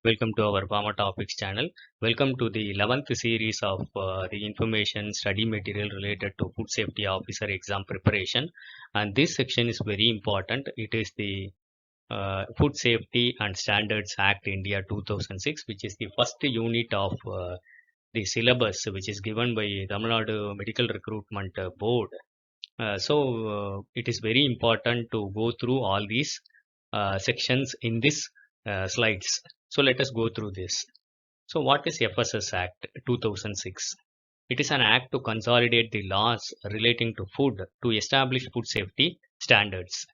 Welcome to our Pharma Topics channel. Welcome to the 11th series of the information study material related to Food Safety Officer exam preparation. And this section is very important. It is the Food Safety and Standards Act India 2006, which is the first unit of the syllabus, which is given by Tamil Nadu Medical Recruitment Board. It is very important to go through all these sections in this slides. So let us go through this. So what is FSS Act 2006? It is an act to consolidate the laws relating to food to establish food safety standards.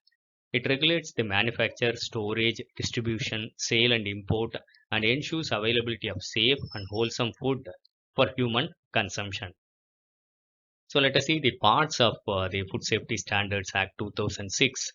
It regulates the manufacture, storage, distribution, sale and import and ensures availability of safe and wholesome food for human consumption. So let us see the parts of the Food Safety Standards Act 2006.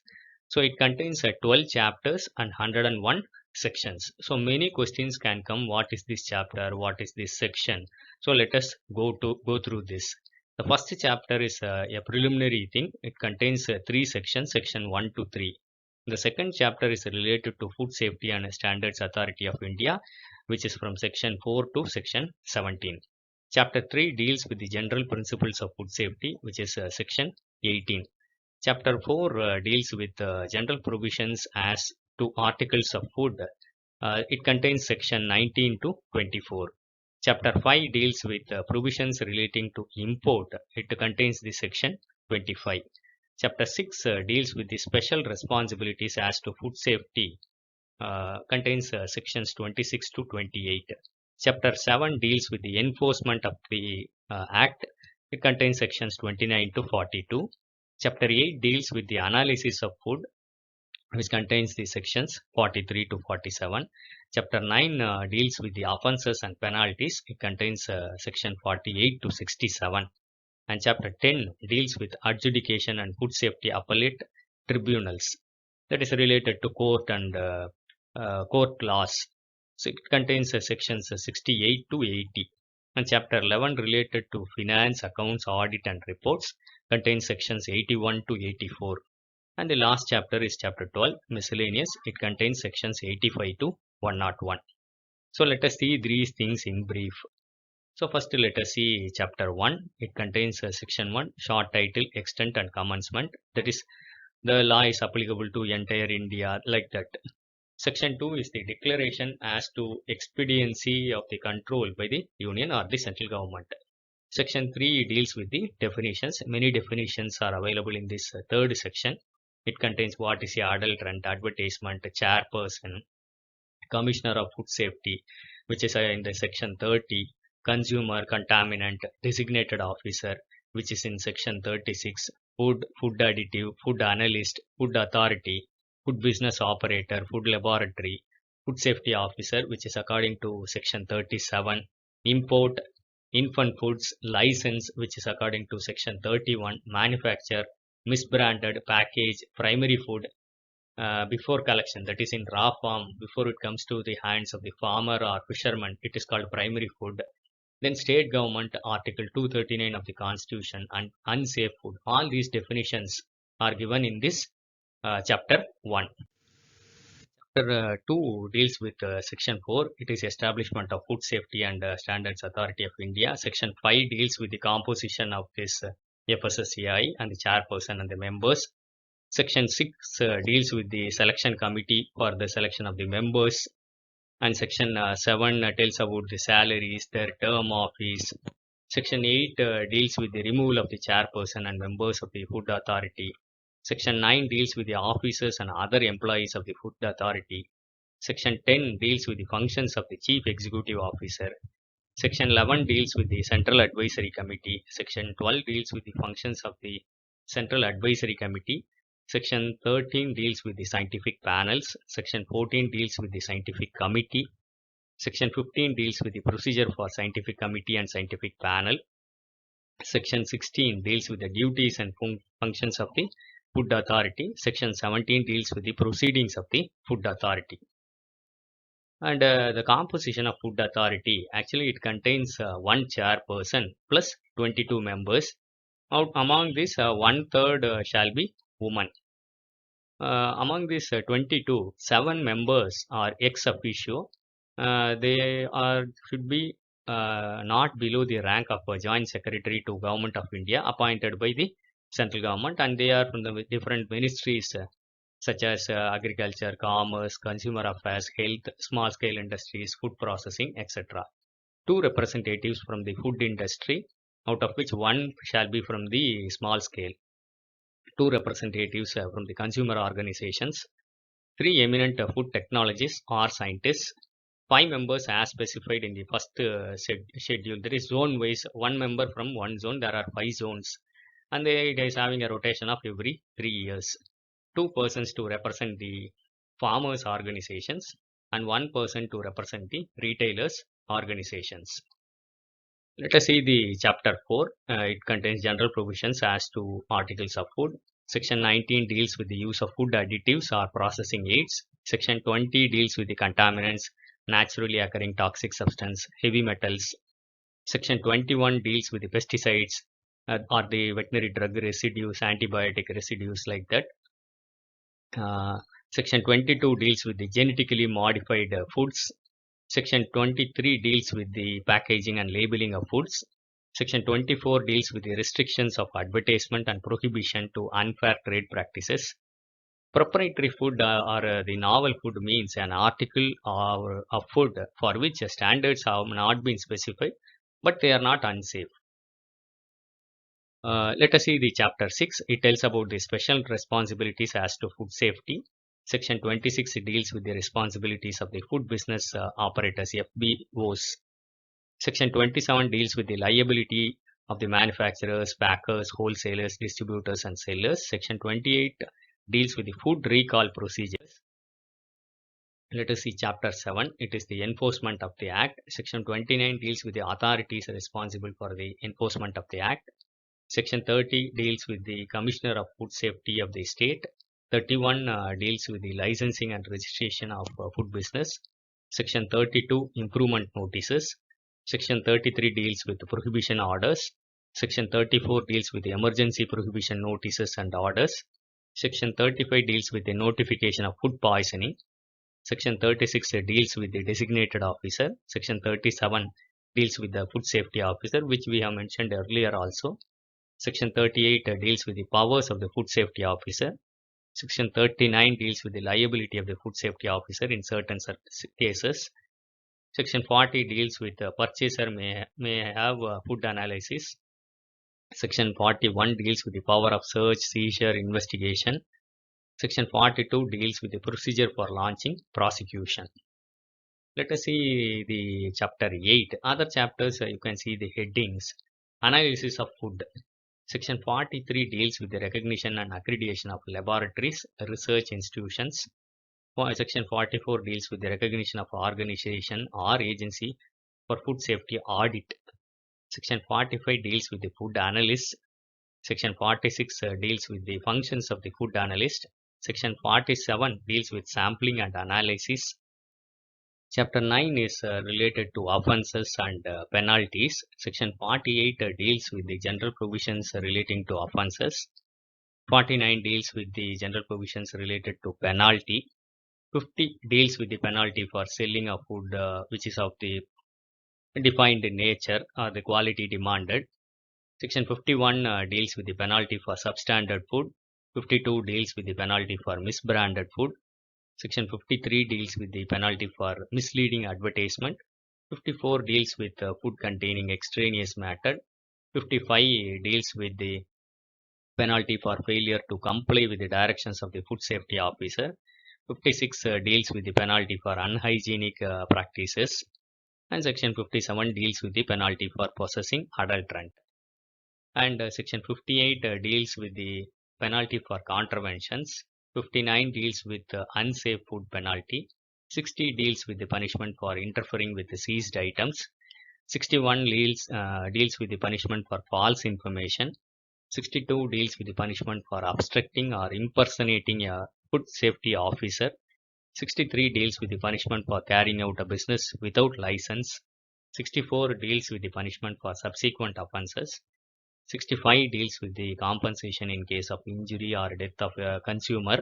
So it contains 12 chapters and 101 sections. So many questions can come. What is this chapter? What is this section? So let us go through this. The first chapter is a preliminary thing. It contains 3 sections, section 1 to 3. The second chapter is related to Food Safety and Standards Authority of India, which is from section 4 to section 17. Chapter 3 deals with the general principles of food safety, which is section 18. Chapter 4 deals with general provisions as to articles of food. It contains section 19 to 24. Chapter 5 deals with provisions relating to import. It contains the section 25. Chapter 6 deals with the special responsibilities as to food safety. Contains sections 26 to 28. Chapter 7 deals with the enforcement of the Act. It contains sections 29 to 42. Chapter 8 deals with the analysis of food, which contains the sections 43 to 47. Chapter 9 deals with the offences and penalties. It contains section 48 to 67. And Chapter 10 deals with adjudication and food safety appellate tribunals. That is related to court and court laws. So it contains sections 68 to 80. And Chapter 11 related to finance, accounts, audit and reports contains sections 81 to 84. And the last chapter is Chapter 12, miscellaneous. It contains sections 85 to 101. So let us see these things in brief. So first let us see Chapter 1. It contains section 1, short title, extent and commencement. That is, the law is applicable to entire India, like that. Section 2 is the declaration as to expediency of the control by the union or the central government. Section 3 deals with the definitions. Many definitions are available in this third section. It contains what is the adulterant, advertisement, chairperson, commissioner of food safety, which is in the section 30, consumer, contaminant, designated officer, which is in section 36, food additive, food analyst, food authority, food business operator, food laboratory, food safety officer, which is according to section 37, import, infant foods, license, which is according to section 31, manufacture, misbranded, package, primary food, before collection, that is in raw form, before it comes to the hands of the farmer or fisherman, it is called primary food. Then state government, article 239 of the constitution, and unsafe food. All these definitions are given in this chapter 1. Chapter 2 deals with section 4. It is establishment of Food Safety and Standards Authority of India. Section 5 deals with the composition of this FSSAI and the chairperson and the members. Section 6 deals with the selection committee for the selection of the members. And section 7 tells about the salaries, their term of office. Section 8 deals with the removal of the chairperson and members of the food authority. Section 9 deals with the officers and other employees of the food authority. Section 10 deals with the functions of the chief executive officer. Section 11 deals with the central advisory committee. Section 12 deals with the functions of the central advisory committee. Section 13 deals with the scientific panels. Section 14 deals with the scientific committee. Section 15 deals with the procedure for scientific committee and scientific panel. Section 16 deals with the duties and functions of the food authority. Section 17 deals with the proceedings of the food authority. And the composition of food authority, actually it contains one chairperson plus 22 members. Among this, 1/3 shall be women. Among these 22, 7 members are ex officio They should be not below the rank of a joint secretary to Government of India appointed by the central government, and they are from the different ministries such as agriculture, commerce, consumer affairs, health, small scale industries, food processing, etc. Two representatives from the food industry, out of which one shall be from the small scale. Two representatives from the consumer organizations. Three eminent food technologists or scientists. Five members as specified in the first schedule. There is zone wise, one member from one zone. There are 5 zones, and it is having a rotation of every 3 years. Two persons to represent the farmers organizations and one person to represent the retailers organizations. Let us see the chapter 4. It contains general provisions as to articles of food. Section 19 deals with the use of food additives or processing aids. Section 20 deals with the contaminants, naturally occurring toxic substance, heavy metals. Section 21 deals with the pesticides or the veterinary drug residues, antibiotic residues like that. Section 22 deals with the genetically modified foods. Section 23 deals with the packaging and labeling of foods. Section 24 deals with the restrictions of advertisement and prohibition to unfair trade practices. Proprietary food or the novel food means an article or of food for which standards have not been specified, but they are not unsafe. Let us see the chapter 6. It tells about the special responsibilities as to food safety. Section 26 deals with the responsibilities of the food business operators, FBOs. Section 27 deals with the liability of the manufacturers, packers, wholesalers, distributors, and sellers. Section 28 deals with the food recall procedures. Let us see chapter 7. It is the enforcement of the act. Section 29 deals with the authorities responsible for the enforcement of the act. Section 30 deals with the Commissioner of Food Safety of the state. 31 deals with the licensing and registration of food business. Section 32 improvement notices. Section 33 deals with the prohibition orders. Section 34 deals with the emergency prohibition notices and orders. Section 35 deals with the notification of food poisoning. Section 36 deals with the designated officer. Section 37 deals with the food safety officer, which we have mentioned earlier also. Section 38 deals with the powers of the food safety officer. Section 39 deals with the liability of the food safety officer in certain cases. Section 40 deals with the purchaser may have food analysis. Section 41 deals with the power of search, seizure, investigation. Section 42 deals with the procedure for launching prosecution. Let us see the chapter 8. Other chapters, you can see the headings. Analysis of food. Section 43 deals with the recognition and accreditation of laboratories, research institutions. Section 44 deals with the recognition of organization or agency for food safety audit. Section 45 deals with the food analyst. Section 46 deals with the functions of the food analyst. Section 47 deals with sampling and analysis. Chapter 9 is related to offences and penalties. Section 48 deals with the general provisions relating to offences. 49 deals with the general provisions related to penalty. 50 deals with the penalty for selling of food which is of the defined nature or the quality demanded. Section 51 deals with the penalty for substandard food. 52 deals with the penalty for misbranded food. Section 53 deals with the penalty for misleading advertisement. 54 deals with food containing extraneous matter. 55 deals with the penalty for failure to comply with the directions of the food safety officer. 56 deals with the penalty for unhygienic practices. And section 57 deals with the penalty for possessing adulterant. And section 58 deals with the penalty for contraventions. 59 deals with unsafe food penalty. 60 deals with the punishment for interfering with the seized items. 61 deals with the punishment for false information. 62 deals with the punishment for obstructing or impersonating a food safety officer. 63 deals with the punishment for carrying out a business without license. 64 deals with the punishment for subsequent offences. 65 deals with the compensation in case of injury or death of a consumer.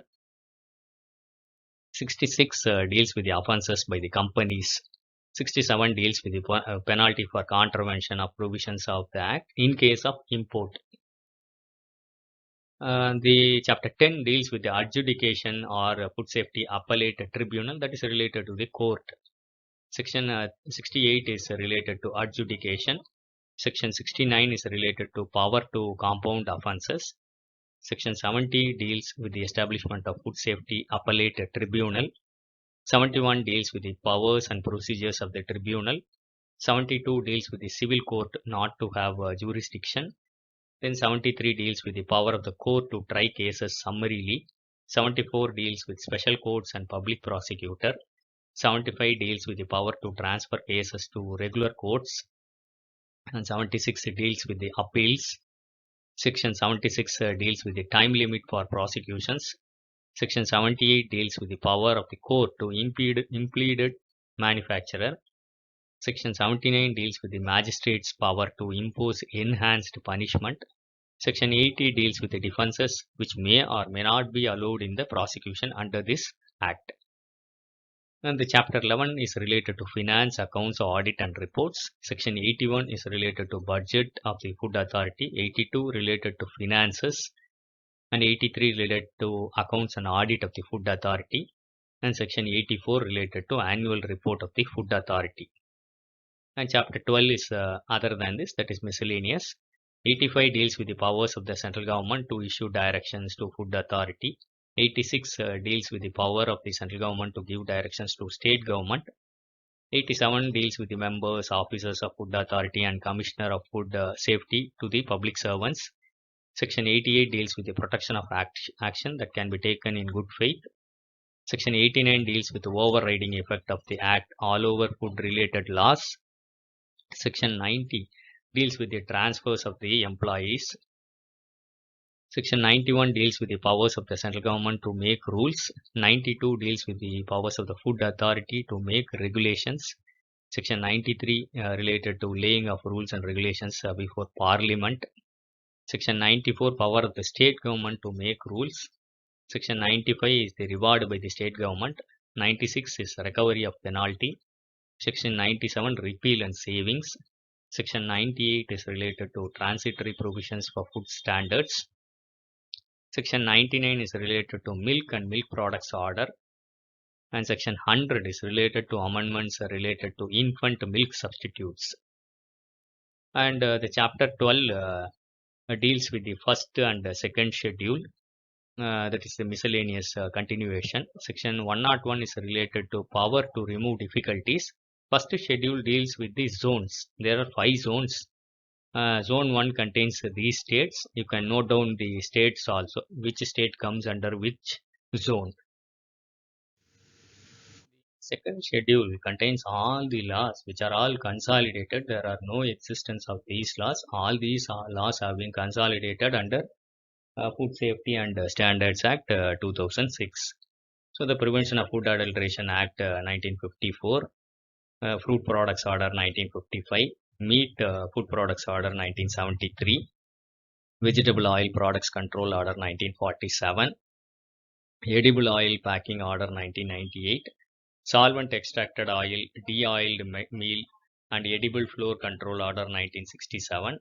66 deals with the offences by the companies. 67 deals with the penalty for contravention of provisions of the Act in case of import. The chapter 10 deals with the adjudication or food safety appellate tribunal, that is related to the court. Section 68 is related to adjudication. Section 69 is related to power to compound offences. Section 70 deals with the establishment of food safety appellate tribunal. 71 deals with the powers and procedures of the tribunal. 72 deals with the civil court not to have jurisdiction. Then 73 deals with the power of the court to try cases summarily. 74 deals with special courts and public prosecutor. 75 deals with the power to transfer cases to regular courts. And 76 deals with the appeals. Section 76 deals with the time limit for prosecutions. Section 78 deals with the power of the court to impede manufacturer. Section 79 deals with the magistrate's power to impose enhanced punishment. Section 80 deals with the defenses which may or may not be allowed in the prosecution under this Act. And the chapter 11 is related to finance, accounts, audit and reports. Section 81 is related to budget of the Food Authority. 82 related to finances. And 83 related to accounts and audit of the Food Authority. And section 84 related to annual report of the Food Authority. And chapter 12 is other than this, that is miscellaneous. 85 deals with the powers of the central government to issue directions to Food Authority. 86 deals with the power of the central government to give directions to state government. 87 deals with the members, officers of Food Authority and Commissioner of Food Safety to the public servants. Section 88 deals with the protection of action that can be taken in good faith. Section 89 deals with the overriding effect of the Act all over food related laws. Section 90 deals with the transfers of the employees. Section 91 deals with the powers of the central government to make rules. 92 deals with the powers of the Food Authority to make regulations. Section 93 related to laying of rules and regulations before Parliament. Section 94 power of the state government to make rules. Section 95 is the reward by the state government. 96 is recovery of penalty. Section 97 repeal and savings. Section 98 is related to transitory provisions for food standards. Section 99 is related to milk and milk products order. And section 100 is related to amendments related to infant milk substitutes. And the chapter 12 deals with the first and second schedule. That is the miscellaneous continuation. Section 101 is related to power to remove difficulties. First schedule deals with the zones. There are 5 zones. Zone 1 contains these states. You can note down the states also, which state comes under which zone. Second schedule contains all the laws which are all consolidated. There are no existence of these laws. All these laws have been consolidated under Food Safety and Standards Act 2006. So the Prevention of Food Adulteration Act 1954, Fruit Products Order 1955, Meat Food Products Order 1973, Vegetable Oil Products Control Order 1947, Edible Oil Packing Order 1998, Solvent Extracted Oil, De-oiled Meal and Edible Flour Control Order 1967,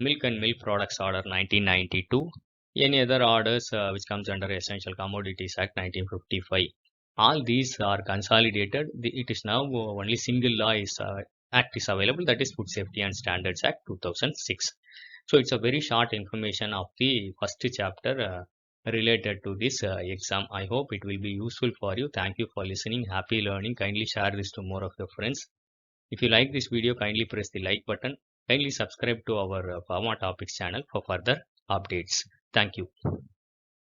Milk and Milk Products Order 1992, any other orders which comes under Essential Commodities Act 1955. All these are consolidated. It is now only single law is act is available, that is Food Safety and Standards Act 2006. So it's a very short information of the first chapter related to this exam. I hope it will be useful for you. Thank you for listening. Happy learning. Kindly share this to more of your friends. If you like this video, kindly press the like button. Kindly subscribe to our Pharma Topics channel for further updates. Thank you.